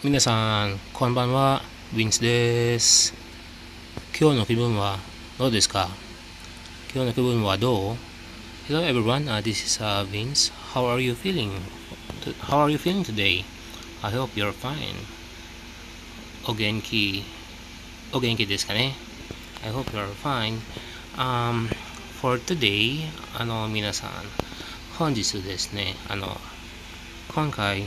皆さん、こんばんは。ウィンスです。今日の気分はどうですか？今日の気分はどう？ Hello everyone, this is Vince. How are you feeling? How are you feeling today? I hope you're fine. お元気ですかね？ I hope you're fine. For today, 皆さん、本日ですね、今回、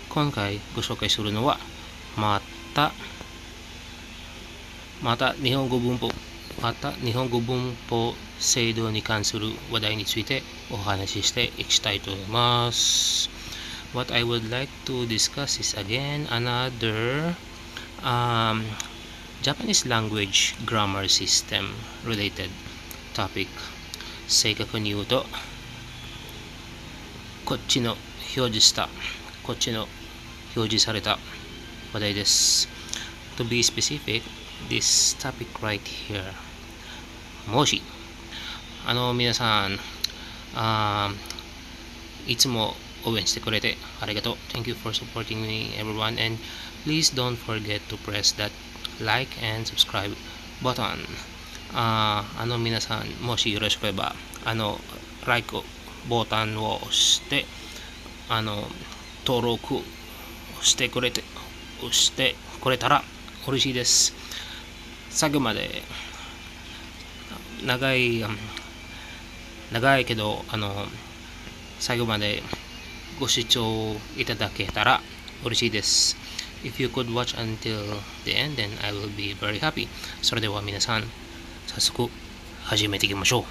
今回ご紹介するのは、また日本語文法制度に関する話題についてお話ししていきたいと思います。What I would like to discuss is again another Japanese language grammar system related topic. 正確に言うと、こっちの表示された話題です。To be specific, this topic right here, もし皆さんいつも応援してくれてありがとう。 Thank you for supporting me everyone, and please don't forget to press that like and subscribe button. 皆さんもしよろしければlike ボタンを押して登録してくれたら嬉しいです。最後まで長いけど最後までご視聴いただけたら嬉しいです。If you could watch until the end, then I will be very happy. それでは皆さん早速始めていきましょ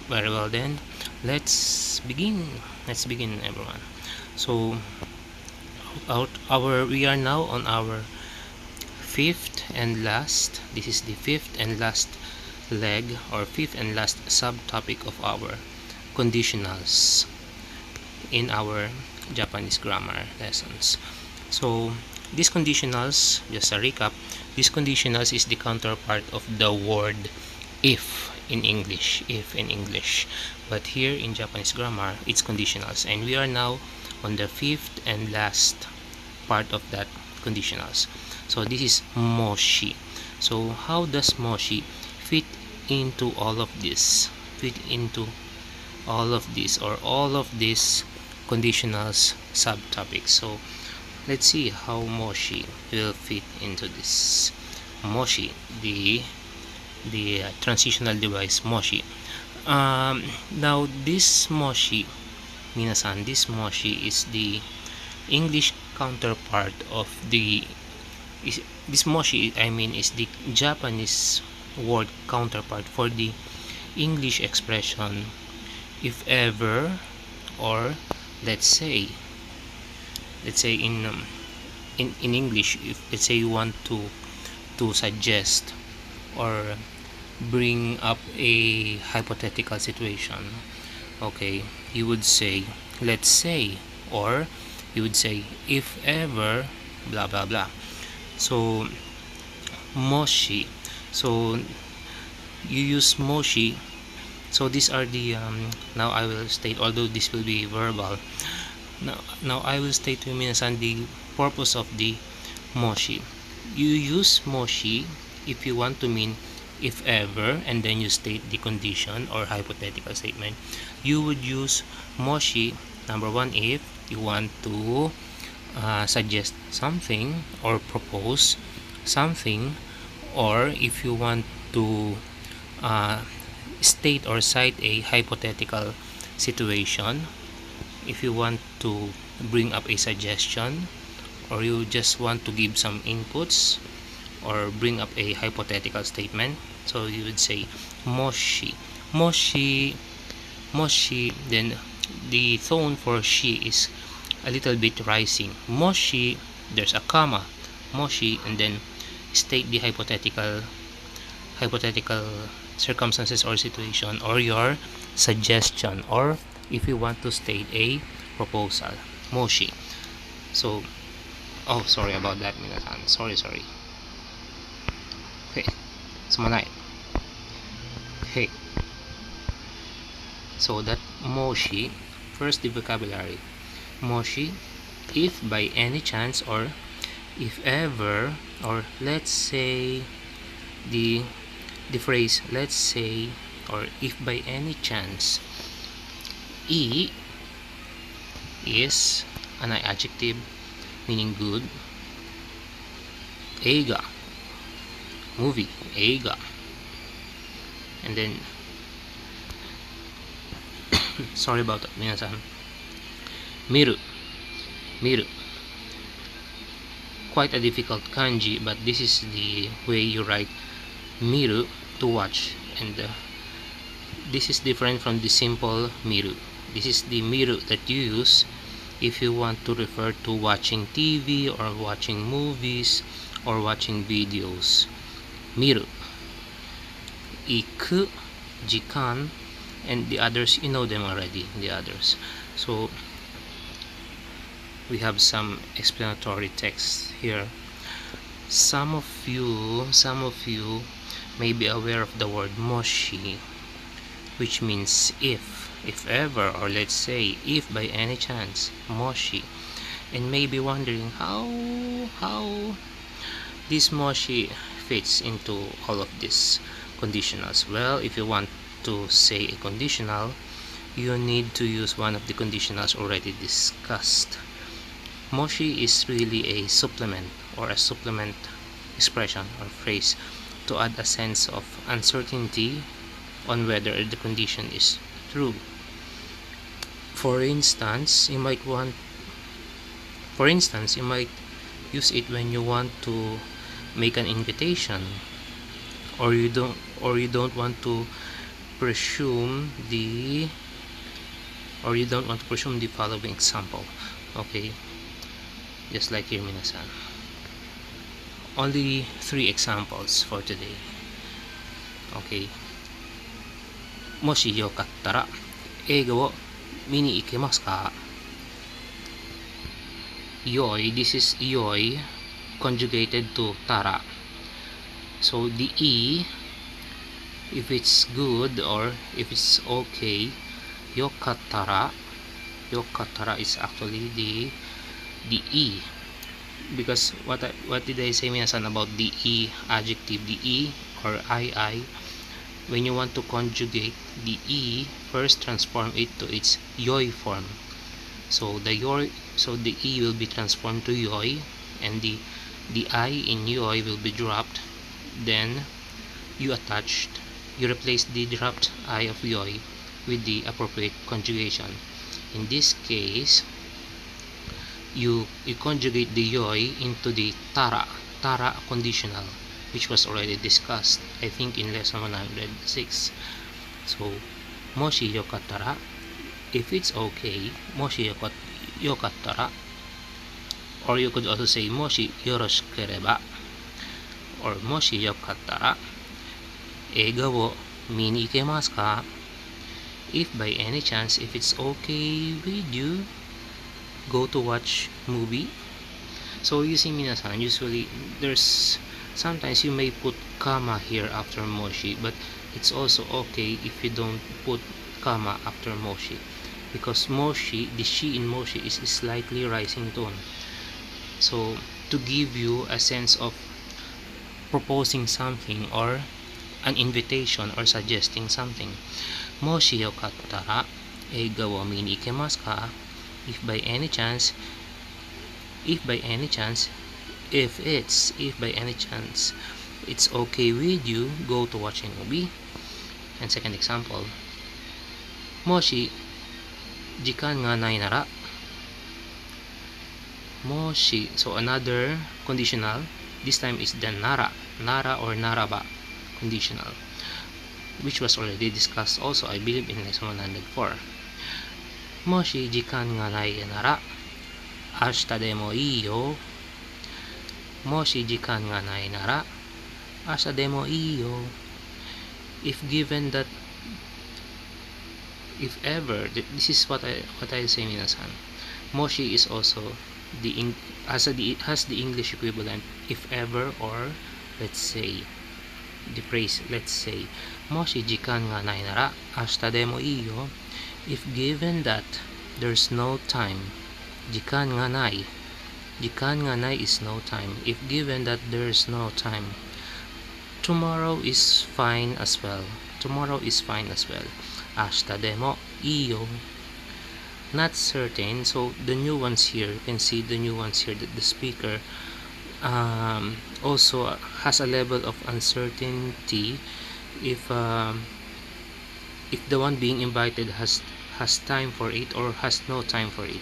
う。Very well then, let's begin everyone. So we are now on our fifth and last, this is the fifth and last leg or fifth and last subtopic of our conditionals in our Japanese grammar lessons. So these conditionals, just a recap, these conditionals is the counterpart of the word if in English, but here in Japanese grammar it's conditionals, and we are now on the fifth and last part of that conditionals. So this is moshi. So how does moshi fit into all of this? Or all of these conditionals subtopics. So let's see how moshi will fit into this. Moshi, the transitional device moshi. Now this moshi, minasan, this moshi is the English counterpart of this moshi, I mean, is the Japanese word counterpart for the English expression if ever, or let's say in English, if let's say you want to suggest or bring up a hypothetical situation, okay, you would say let's say, or you would say if ever blah blah blah. So moshi, so you use moshi. So these are the now I will state, although this will be verbal, now I will state to you minasan the purpose of the moshi. You use moshi if you want to mean if ever, and then you state the condition or hypothetical statement. You would use moshi, number one, if you want to suggest something or propose something, or if you want to state or cite a hypothetical situation, if you want to bring up a suggestion, or you just want to give some inputs or bring up a hypothetical statement. So you would say moshi. Then the tone for shi is a little bit rising. Moshi, there's a comma, moshi, and then state the hypothetical circumstances or situation, or your suggestion, or if you want to state a proposal, moshi. So sorry about that, minasan. Sorry. Okay, sumanay. Okay, so that moshi, first the vocabulary. Moshi, if by any chance, or if ever, or let's say the phrase let's say, or if by any chance. E is an adjective meaning good. Eiga, movie, eiga. And then sorry about that, minasan. Miru, miru. Quite a difficult kanji, but this is the way you write miru, to watch, and this is different from the simple miru. This is the miru that you use if you want to refer to watching TV or watching movies or watching videos. Miru, iku, jikan, and the others, you know them already, the others. So we have some explanatory text here. Some of you may be aware of the word moshi, which means if ever, or let's say if by any chance, moshi, and may be wondering how this moshi fits into all of these conditionals. Well, if you want to say a conditional, you need to use one of the conditionals already discussed. Moshi is really a supplement, or a supplement expression or phrase to add a sense of uncertainty on whether the condition is true. For instance, you might use it when you want to make an invitation, or you don't want to presume the following example. Okay, just like here, minasan. Only 3 examples for today. Okay. Moshi yokattara, eiga wo mini ikemasu ka? Yoi, this is yoi conjugated to tara. So the e, if it's good or if it's okay, yokattara is actually the e, because what did I say, minasan, about the e adjective, the e or I, when you want to conjugate the e, first transform it to its yoi form. So the e will be transformed to yoi, and the I in yoi will be dropped. Then you replace the dropped I of yoi with the appropriate conjugation. In this case, you conjugate the yoi into the tara conditional, which was already discussed, I think, in lesson 106. So moshi yokattara, if it's okay, moshi yokattara, or you could also say moshi yoroshikereba, or moshi yokattara, eiga wo mini ikemasu ka? If by any chance, if it's okay with you, go to watch movie. So you see, minasan, usually sometimes you may put comma here after moshi, but it's also okay if you don't put comma after moshi, because moshi, the shi in moshi is slightly rising tone. So to give you a sense of proposing something, or an invitation, or suggesting something, moshi yokattara eiga wo mini ikemasu ka? If by any chance, if by any chance it's okay with you, go to watch a movie. And second example, moshi jikan ga nai nara, moshi, so another conditional, this time is the nara or naraba conditional, which was already discussed also, I believe, in lesson 104. Moshi jikan ga nai nara, ashita demo ii yo. Moshi jikan ga nai nara, ashita demo ii yo. If given that, if ever, this is what I say, minasan. Moshi is also has the English equivalent, if ever, or let's say the phrase, let's say, moshi jikan ga nai nara, ashita demo ii yo. If given that there's no time, Jikan nga nai. Jikan nga nai is no time. If given that there's no time, tomorrow is fine as well. Tomorrow is fine as well. Ashita demo iyo. Not certain. So the nuance here, you can see the nuance here that the speaker also has a level of uncertainty if the one being invited has time for it or has no time for it.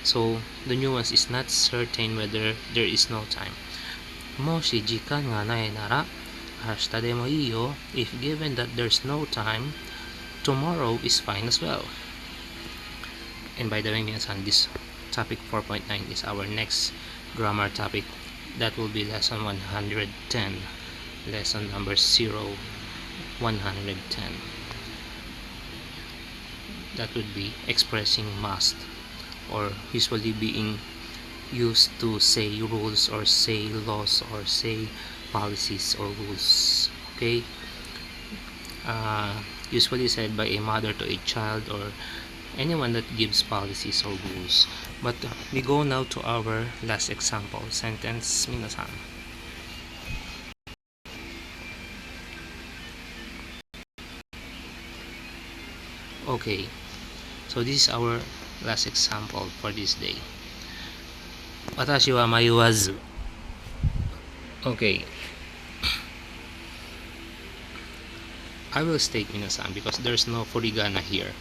So the nuance is not certain whether there is no time. Moshi jikan ga nai nara ashita demo iyo. If given that there's no time, tomorrow is fine as well. And by the way, minasan, this topic 4.9 is our next grammar topic. That will be lesson 110. Lesson number 110. That would be expressing must, or usually being used to say rules or say laws or say policies or rules. Okay, usually said by a mother to a child or anyone that gives policies or rules. But we go now to our last example sentence, minasan. Okay, so this is our last example for this day. Watashi wa mayuwazu. Okay, I will state, minasan, because there's no furigana here.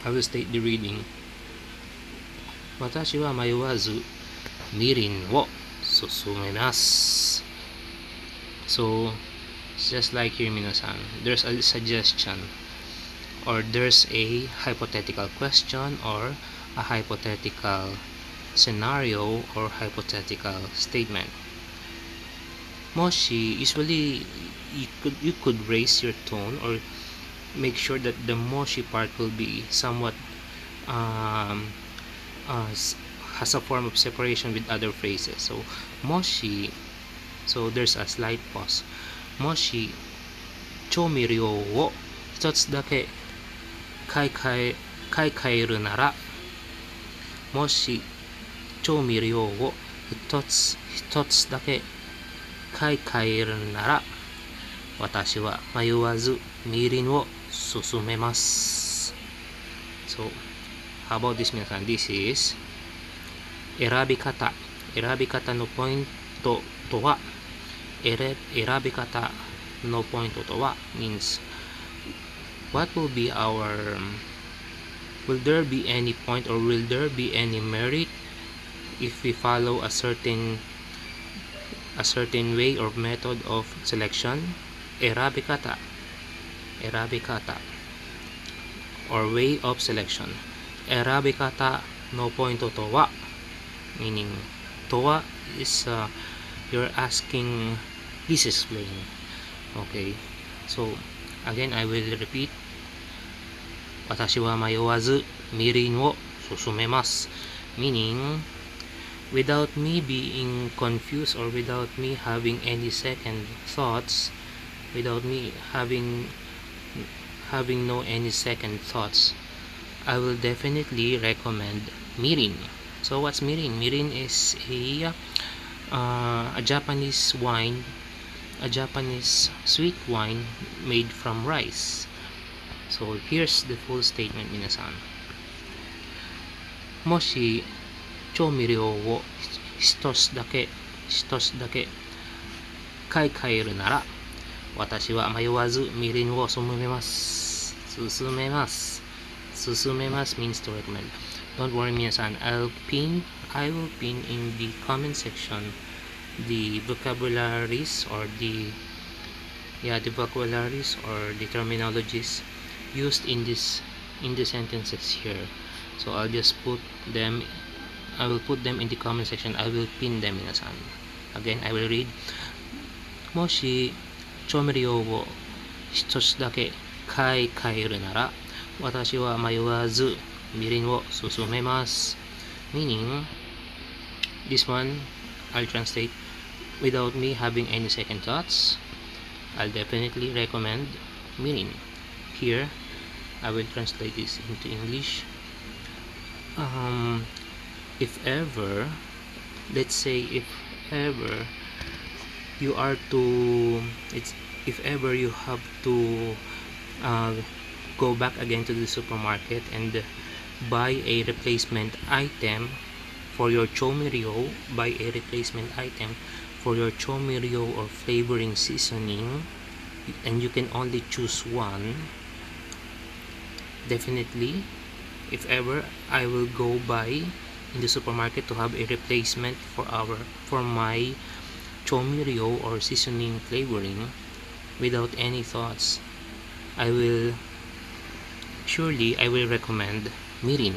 I will state the reading. Watashi wa mayuwazu mirin wo susumimasu. So just like here, minasan, there's a suggestion or there's a hypothetical question or a hypothetical scenario or hypothetical statement. Moshi, usually you could raise your tone or make sure that the moshi part will be somewhat has a form of separation with other phrases. So moshi, so there's a slight pause. Moshi chomiryo wo hitotsu dake kaikaeru nara. Moshi chomiryo wo hitotsu dake kaikaeru nara, watashi wa mayuwazu mirin wo susumemasu. So how about this, minasan? This is erabikata. Erabikata no pointo to wa. Erabikata no pointo to wa means what will be our will there be any point or will there be any merit if we follow a certain way or method of selection? Erabikata or way of selection. Erabikata no pointo to wa, meaning to wa is you're asking, please explain. Okay, so again I will repeat. Watashi wa mayuwazu mirin wo susumemasu, meaning without me being confused or without me having any second thoughts, without me having no any second thoughts, I will definitely recommend mirin. So what's mirin? Mirin is a Japanese wine, a Japanese sweet wine made from rice. So here's the full statement, minasan. Moshi chomiryo wo hitotsu dake kaikaeru nara, watashi wa mayuwazu mirin wo susumemasu. Susumemasu means to recommend. Don't worry, minasan, I will pin in the comment section the vocabularies or the vocabularies or the terminologies used in the sentences here. So I'll just put them, I will put them in the comment section. I will pin them, minasan. Again, I will read. Moshi chomiryo wo hitotsu dake kaikaeru nara, watashi wa mayuwazu mirin wo susumemasu, meaning this one I'll translate. Without me having any second thoughts, I'll definitely recommend mirin. Here I will translate this into English. um, if ever, let's say, if ever you are to it's if ever you have to uh, go back again to the supermarket and buy a replacement item for your chomirio, or flavoring seasoning, and you can only choose one. Definitely, if ever I will go buy in the supermarket to have a replacement for my chomirio or seasoning flavoring without any thoughts, I will recommend mirin.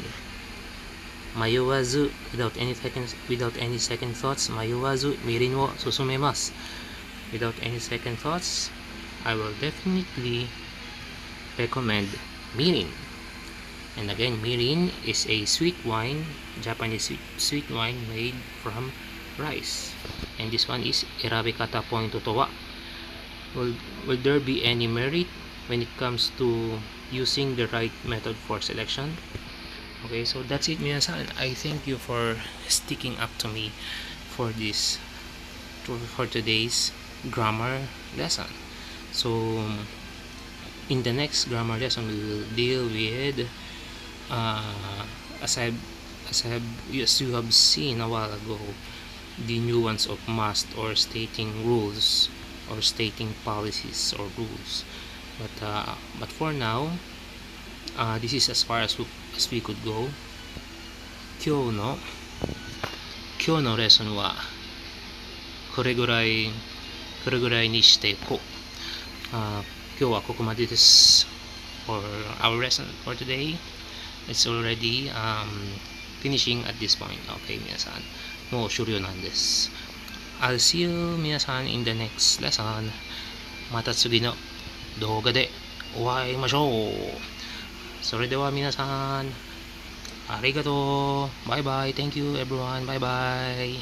Mayowazu, without any second thoughts, mayowazu mirin wo susumimasu. Without any second thoughts, I will definitely recommend mirin. And again, mirin is a sweet wine, Japanese sweet wine made from rice. And this one is Arabicata Point Totowa. Will there be any merit when it comes to using the right method for selection? Okay, so that's it, minasan. I thank you for sticking up to me for today's grammar lesson. So in the next grammar lesson, we will deal with as you have seen a while ago, the nuance of must, or stating rules, or stating policies or rules. But for now, this is as far as we could go. 今日のレッスンはこれぐらいにしていこう。今日はここまでです。For our lesson for today, it's already finishing at this point. Okay, 皆さん、もう終了なんです。I'll see you 皆さん in the next lesson. また次の動画でお会いしましょう。それでは皆さん、ありがとう。バイバイ。Thank you everyone. Bye bye.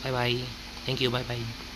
Bye bye. Thank you. Bye bye.